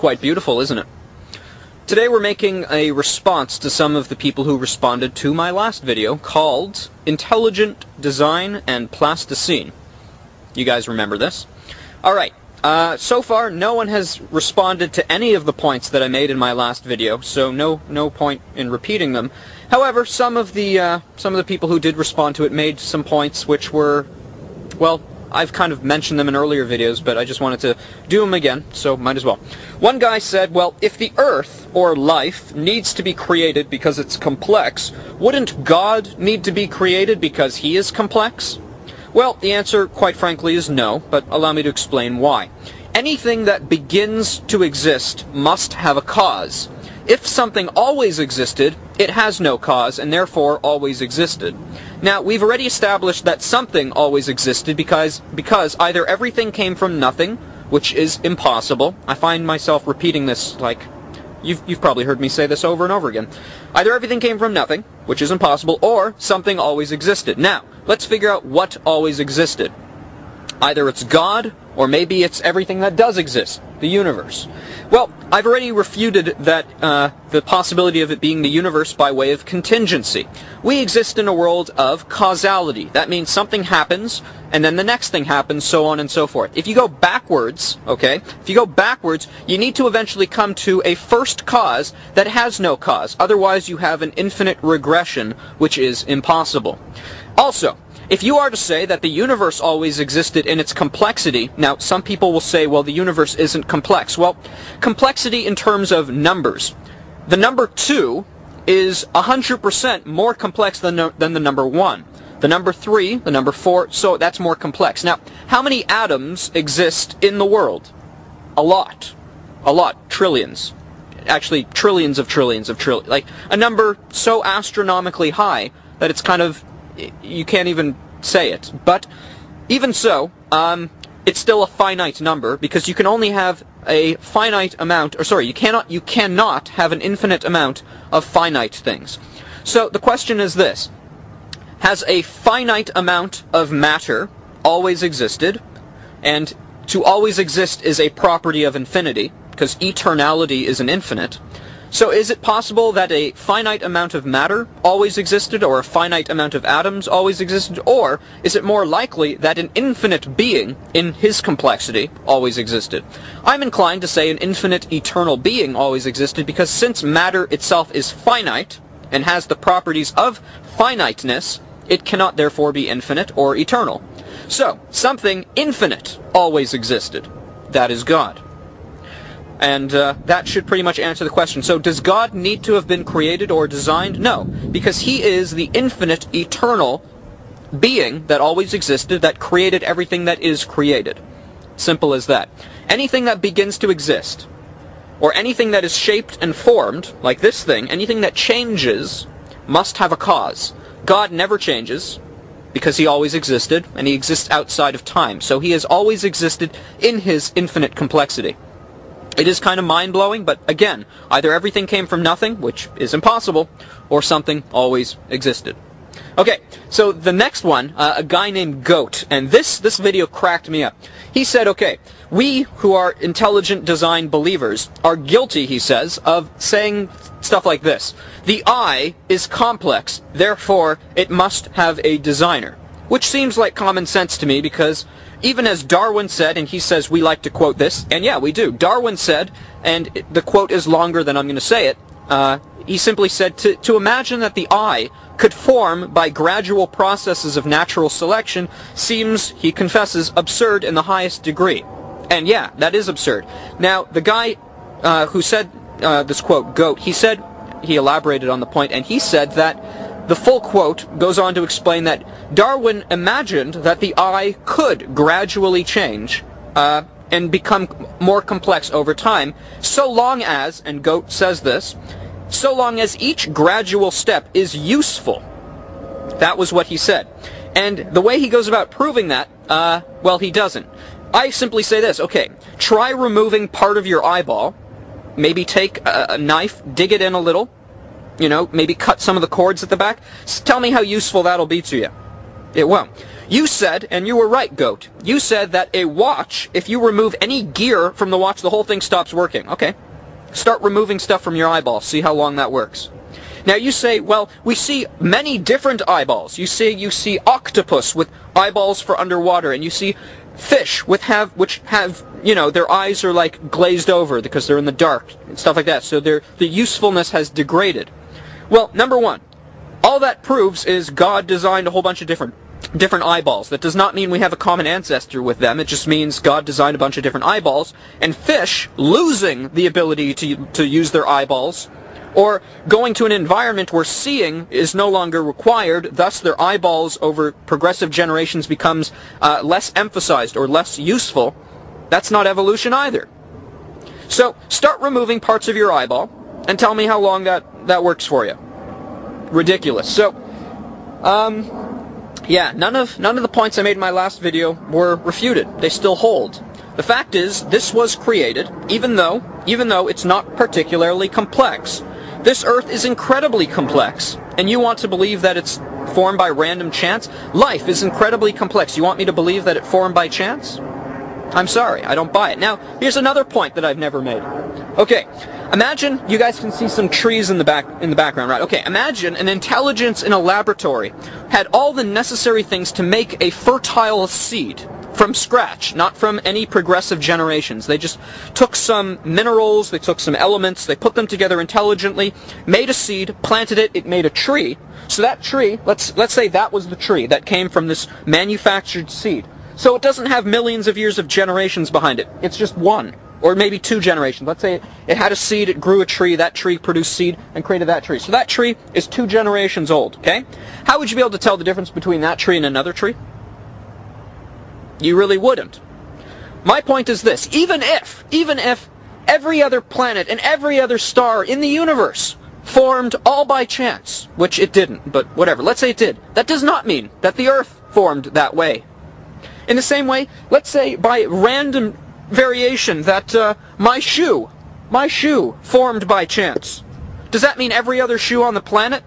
quite beautiful, isn't it? Today we're making a response to some of the people who responded to my last video called Intelligent Design and Plasticine. You guys remember this? Alright, so far no one has responded to any of the points that I made in my last video, so no point in repeating them. However, some of the people who did respond to it made some points which were, well, I've kind of mentioned them in earlier videos, but I just wanted to do them again, so might as well. One guy said, well, if the Earth, or life, needs to be created because it's complex, wouldn't God need to be created because he is complex? Well, the answer, quite frankly, is no, but allow me to explain why. Anything that begins to exist must have a cause. If something always existed, it has no cause, and therefore always existed. Now, we've already established that something always existed because either everything came from nothing, which is impossible. I find myself repeating this like, you've probably heard me say this over and over again. Either everything came from nothing, which is impossible, or something always existed. Now, let's figure out what always existed. Either it's God, or maybe it's everything that does exist, the universe. Well, I've already refuted that the possibility of it being the universe by way of contingency. We exist in a world of causality. That means something happens, and then the next thing happens, so on and so forth. If you go backwards, okay, if you go backwards, you need to eventually come to a first cause that has no cause. Otherwise, you have an infinite regression, which is impossible. Also, if you are to say that the universe always existed in its complexity, now some people will say, well, the universe isn't complex. Well, complexity in terms of numbers. The number 2 is 100% more complex than the number 1. The number 3, the number 4, so that's more complex. Now, how many atoms exist in the world? A lot. A lot. Trillions. Actually, trillions of trillions of trillions. Like, a number so astronomically high that it's kind of, you can't even say it. But even so, it's still a finite number because you can only have a finite amount, or sorry, you cannot have an infinite amount of finite things. So the question is this: has a finite amount of matter always existed? And to always exist is a property of infinity, because eternality is an infinite. So is it possible that a finite amount of matter always existed, or a finite amount of atoms always existed, or is it more likely that an infinite being, in his complexity, always existed? I'm inclined to say an infinite eternal being always existed, because since matter itself is finite, and has the properties of finiteness, it cannot therefore be infinite or eternal. So, something infinite always existed. That is God. And that should pretty much answer the question. So does God need to have been created or designed? No, because he is the infinite, eternal being that always existed, that created everything that is created. Simple as that. Anything that begins to exist, or anything that is shaped and formed, like this thing, anything that changes, must have a cause. God never changes, because he always existed, and he exists outside of time. So he has always existed in his infinite complexity. It is kind of mind-blowing, but again, either everything came from nothing, which is impossible, or something always existed. Okay, so the next one, a guy named Goat, and this video cracked me up. He said, okay, we who are intelligent design believers are guilty, he says, of saying stuff like this: the eye is complex, therefore it must have a designer. Which seems like common sense to me, because even as Darwin said, and he says we like to quote this, and yeah, we do. Darwin said, and the quote is longer than I'm going to say it, he simply said, to imagine that the eye could form by gradual processes of natural selection seems, he confesses, absurd in the highest degree. And yeah, that is absurd. Now, the guy who said this quote, Goat, he elaborated on the point, and he said that the full quote goes on to explain that Darwin imagined that the eye could gradually change and become more complex over time, so long as, and Goat says this, so long as each gradual step is useful. That was what he said. And the way he goes about proving that, well, he doesn't. I simply say this: okay, try removing part of your eyeball, maybe take a knife, dig it in a little, you know, maybe cut some of the cords at the back. Tell me how useful that'll be to you. It won't. You said, and you were right, Goat, you said that a watch, if you remove any gear from the watch, the whole thing stops working. Okay. Start removing stuff from your eyeballs. See how long that works. Now you say, well, we see many different eyeballs. You see octopus with eyeballs for underwater, and you see fish which have, you know, their eyes are like glazed over because they're in the dark and stuff like that. So the usefulness has degraded. Well, number one, all that proves is God designed a whole bunch of different eyeballs. That does not mean we have a common ancestor with them. It just means God designed a bunch of different eyeballs, and fish losing the ability to use their eyeballs, or going to an environment where seeing is no longer required, thus their eyeballs over progressive generations becomes less emphasized or less useful. That's not evolution either. So start removing parts of your eyeball and tell me how long that works for you. Ridiculous. So yeah, none of the points I made in my last video were refuted. They still hold. The fact is, this was created, even though it's not particularly complex. This Earth is incredibly complex, and you want to believe that it's formed by random chance? Life is incredibly complex. You want me to believe that it formed by chance? I'm sorry, I don't buy it. Now, here's another point that I've never made. Okay, imagine, you guys can see some trees in the background, right? Okay, imagine an intelligence in a laboratory had all the necessary things to make a fertile seed from scratch, not from any progressive generations. They just took some minerals, they took some elements, they put them together intelligently, made a seed, planted it, it made a tree. So that tree, let's say that was the tree that came from this manufactured seed. So it doesn't have millions of years of generations behind it. It's just one, or maybe 2 generations. Let's say it had a seed, it grew a tree, that tree produced seed and created that tree. So that tree is 2 generations old, okay? How would you be able to tell the difference between that tree and another tree? You really wouldn't. My point is this: even if every other planet and every other star in the universe formed all by chance, which it didn't, but whatever, let's say it did, that does not mean that the Earth formed that way. In the same way, let's say by random variation that my shoe formed by chance. Does that mean every other shoe on the planet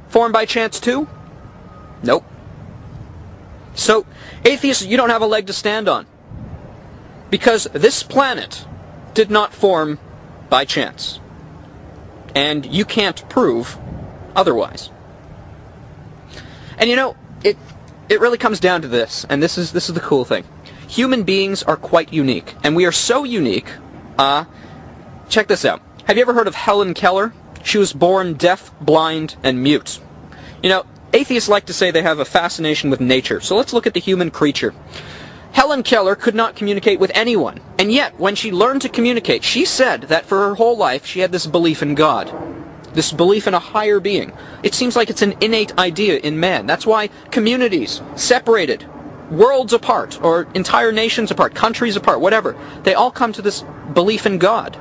formed by chance too? Nope. So, atheists, you don't have a leg to stand on. Because this planet did not form by chance. And you can't prove otherwise. And you know, it really comes down to this, and this is the cool thing. Human beings are quite unique, and we are so unique. Check this out. Have you ever heard of Helen Keller? She was born deaf, blind, and mute. You know, atheists like to say they have a fascination with nature, so let's look at the human creature. Helen Keller could not communicate with anyone, and yet, when she learned to communicate, she said that for her whole life she had this belief in God. This belief in a higher being. It seems like it's an innate idea in man. That's why communities, separated, worlds apart, or entire nations apart, countries apart, whatever, they all come to this belief in God.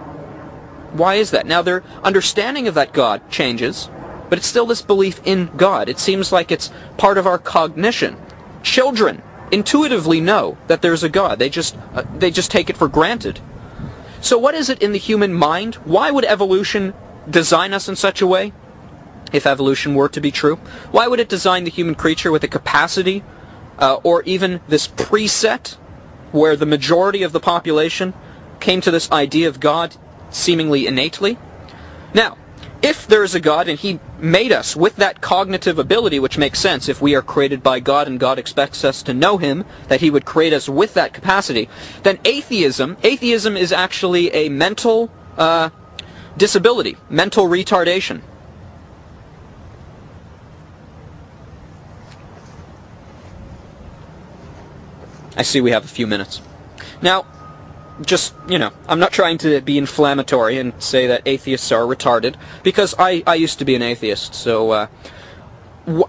Why is that? Now, their understanding of that God changes, but it's still this belief in God. It seems like it's part of our cognition. Children intuitively know that there's a God. They just take it for granted. So what is it in the human mind? Why would evolution design us in such a way, if evolution were to be true? Why would it design the human creature with a capacity, or even this preset, where the majority of the population came to this idea of God seemingly innately? Now, if there is a God and He made us with that cognitive ability, which makes sense if we are created by God and God expects us to know Him, that He would create us with that capacity, then atheism is actually a mental disability, mental retardation. I see we have a few minutes. Now, just, you know, I'm not trying to be inflammatory and say that atheists are retarded, because I used to be an atheist, so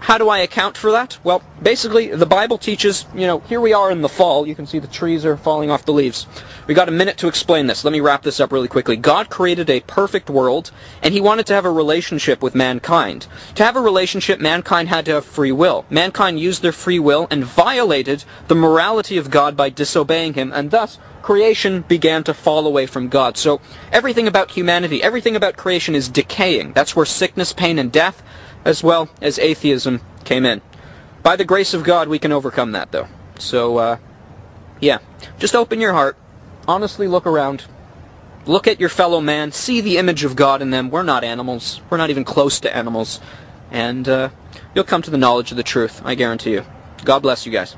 how do I account for that? Well, basically, the Bible teaches, you know, here we are in the fall, you can see the trees are falling off the leaves. We got a minute to explain this. Let me wrap this up really quickly. God created a perfect world, and He wanted to have a relationship with mankind. To have a relationship, mankind had to have free will. Mankind used their free will and violated the morality of God by disobeying Him, and thus creation began to fall away from God. So everything about humanity, everything about creation is decaying. That's where sickness, pain, and death, as well as atheism, came in. By the grace of God, we can overcome that, though. So, yeah. Just open your heart. Honestly look around. Look at your fellow man. See the image of God in them. We're not animals. We're not even close to animals. And you'll come to the knowledge of the truth, I guarantee you. God bless you guys.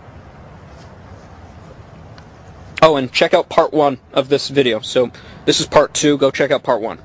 Oh, and check out part 1 of this video. So, this is part 2. Go check out part 1.